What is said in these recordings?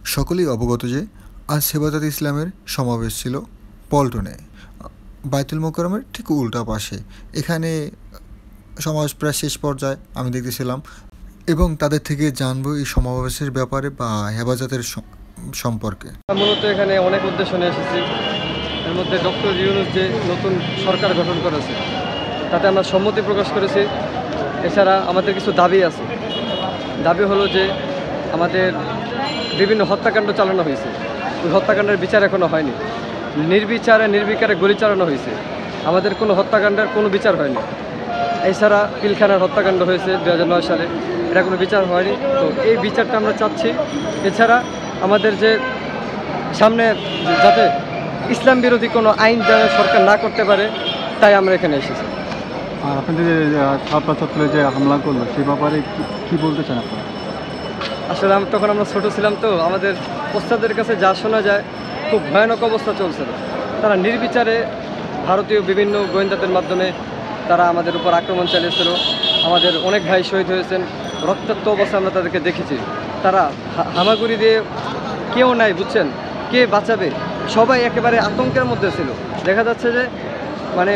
সকলেই অবগত যে আজ হেফাজতে ইসলামের সমাবেশ ছিল পল্টনে, বায়তুল মোকাররমের ঠিক উল্টা পাশে। এখানে সমাবেশ প্রায় শেষ পর্যায়ে আমি দেখতেছিলাম এবং তাদের থেকে জানবো এই সমাবেশের ব্যাপারে বা হেফাজতের সম্পর্কে। মূলত এখানে অনেক উদ্দেশ্য নিয়ে এসেছি। এর মধ্যে ডক্টর ইউনূস যে নতুন সরকার গঠন করেছে তাতে আমরা সম্মতি প্রকাশ করেছি। এছাড়া আমাদের কিছু দাবি আছে। দাবি হলো যে আমাদের বিভিন্ন হত্যাকাণ্ড চালানো হয়েছে, ওই হত্যাকাণ্ডের বিচার এখনও হয়নি। নির্বিকারে গুলি চালানো হয়েছে, আমাদের কোনো হত্যাকাণ্ডের কোনো বিচার হয়নি। এছাড়া পিলখানার হত্যাকাণ্ড হয়েছে 2009 সালে, এটা কোনো বিচার হয়নি। তো এই বিচারটা আমরা চাচ্ছি। এছাড়া আমাদের যে সামনে যাতে ইসলাম বিরোধী কোনো আইন যেন সরকার না করতে পারে, তাই আমরা এখানে এসেছি। আর আপনাদের যে ছাত্রছাত্রীরা যে হামলা করলো সে ব্যাপারে কী বলতে চান আপনারা? আসলে তখন আমরা ছোটো ছিলাম, তো আমাদের ওস্তাদের কাছে যা শোনা যায় খুব ভয়ানক অবস্থা চলছিল। তারা নির্বিচারে ভারতীয় বিভিন্ন গোয়েন্দাদের মাধ্যমে তারা আমাদের উপর আক্রমণ চালিয়েছিল। আমাদের অনেক ভাই শহীদ হয়েছেন, রক্তাক্ত অবস্থা আমরা তাদেরকে দেখেছি। তারা হামাগুড়ি দিয়ে কেউ নাই, বুঝছেন, কে বাঁচাবে, সবাই একেবারে আতঙ্কের মধ্যে ছিল। দেখা যাচ্ছে যে মানে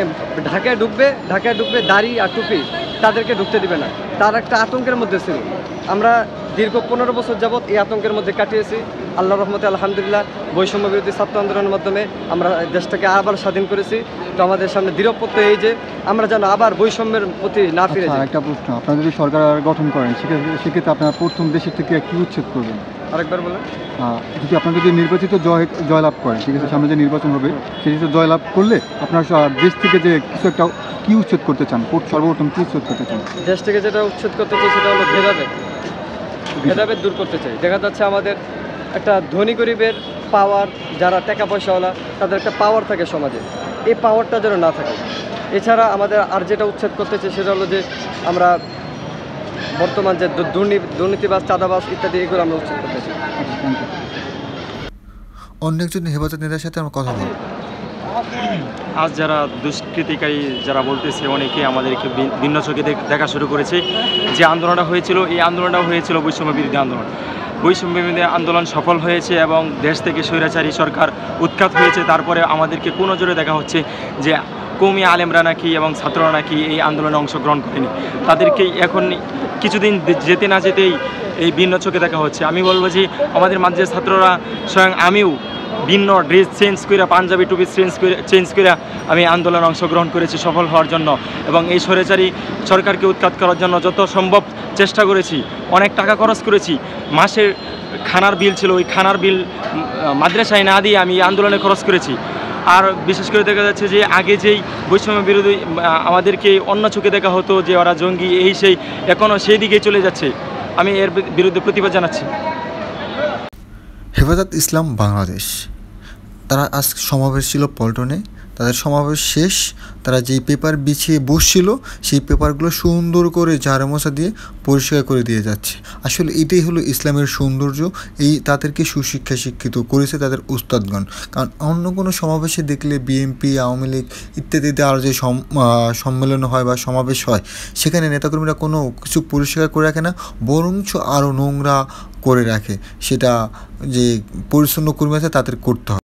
ঢাকায় ঢুকবে দাড়ি আর টুপি, তাদেরকে ঢুকতে দিবে না, তার একটা আতঙ্কের মধ্যে ছিল। আমরা দীর্ঘ 15 বছর যাবৎ এই আতঙ্কের মধ্যে কাটিয়েছি। আল্লাহর রহমতে আলহামদুলিল্লাহ বৈষম্য বিরোধী ছাত্র আন্দোলনের মাধ্যমে আমরা দেশটাকে আবার স্বাধীন করেছি। তো আমাদের সামনে দৃঢ়পত্র এই যে আমরা যেন আবার বৈষম্যের প্রতি না ফিরে যাই। একটা প্রশ্ন, আপনারা যদি সরকার গঠন করেন সেক্ষেত্রে আপনারা প্রথম দেশের থেকে কী উচ্ছেদ করবেন? আরেকবার বলেন। যদি আপনারা যদি নির্বাচিত জয়লাভ করেন, ঠিক আছে, সামনে যে নির্বাচন হবে সেটিতে জয়লাভ করলে আপনারা দেশ থেকে যে কিছু একটা কী উচ্ছেদ করতে চান, সর্বপ্রথম কী উচ্ছেদ করতে চান? দেশ থেকে যেটা উচ্ছেদ করতে চাই সেটা হলো ভেদাভেদ দূর করতে চাই। দেখা যাচ্ছে আমাদের একটা ধনী গরিবের পাওয়ার, যারা টাকা পয়সাওয়ালা তাদের একটা পাওয়ার থাকে সমাজে, এই পাওয়ারটা যেন না থাকে। এছাড়া আমাদের আর যেটা উচ্ছেদ করতে চাই সেটা হলো যে আমরা বর্তমান যে দুর্নীতিবাজ, চাঁদাবাজ ইত্যাদি, এগুলো আমরা উচ্ছেদ করতে চাই। অন্য একজন হেফাজত নেতার সাথে আমরা কথা বলব। আজ যারা দুষ্কৃতিকারী যারা বলতেছে, অনেকে আমাদেরকে ভিন্ন চোখে দেখা শুরু করেছে। যে আন্দোলনটা হয়েছিল, এই আন্দোলনটা হয়েছিল বৈষম্য বিরোধী আন্দোলন। বৈষম্য বিরোধী আন্দোলন সফল হয়েছে এবং দেশ থেকে স্বৈরাচারী সরকার উৎখাত হয়েছে। তারপরে আমাদেরকে কোন নজরে দেখা হচ্ছে যে কওমি আলেমরা নাকি এবং ছাত্ররা নাকি এই আন্দোলনে অংশগ্রহণ করেনি, তাদেরকে এখন কিছুদিন যেতে না যেতেই এই ভিন্ন চোখে দেখা হচ্ছে। আমি বলবো যে আমাদের মাদ্রাসার ছাত্ররা, স্বয়ং আমিও ভিন্ন ড্রেস চেঞ্জ করে, পাঞ্জাবি টুপি চেঞ্জ করে আমি আন্দোলনে অংশগ্রহণ করেছি সফল হওয়ার জন্য এবং এই স্বৈরাচারী সরকারকে উৎখাত করার জন্য যত সম্ভব চেষ্টা করেছি। অনেক টাকা খরচ করেছি। মাসের খানার বিল ছিল, ওই খানার বিল মাদ্রাসায় না দিয়ে আমি আন্দোলনে খরচ করেছি। আর বিশেষ করে দেখা যাচ্ছে যে আগে যেই বৈষম্য বিরোধী আমাদেরকে অন্য চোখে দেখা হতো যে ওরা জঙ্গি এই সেই, এখনও সেই দিকে চলে যাচ্ছে। আমি এর বিরুদ্ধে প্রতিবাদ জানাচ্ছি। হেফাজত ইসলাম বাংলাদেশ, তারা আজ সমাবেশ ছিল পল্টনে। তাদের সমাবেশ শেষ, তারা যেই পেপার বিছিয়ে বসছিল সেই পেপারগুলো সুন্দর করে ঝাড়ু মশা দিয়ে পরিষ্কার করে দিয়ে যাচ্ছে। আসলে এটাই হলো ইসলামের সৌন্দর্য। এই তাদেরকে সুশিক্ষা শিক্ষিত করেছে তাদের উস্তাদগণ। কারণ অন্য কোনো সমাবেশে দেখলে বিএনপি, আওয়ামী লীগ ইত্যাদিতে আরও যে সম্মেলন হয় বা সমাবেশ হয়, সেখানে নেতাকর্মীরা কোনো কিছু পরিষ্কার করে রাখে না, বরঞ্চ আরও নোংরা করে রাখে। সেটা যে পরিচ্ছন্ন কর্মী আছে তাদের করতে হয়।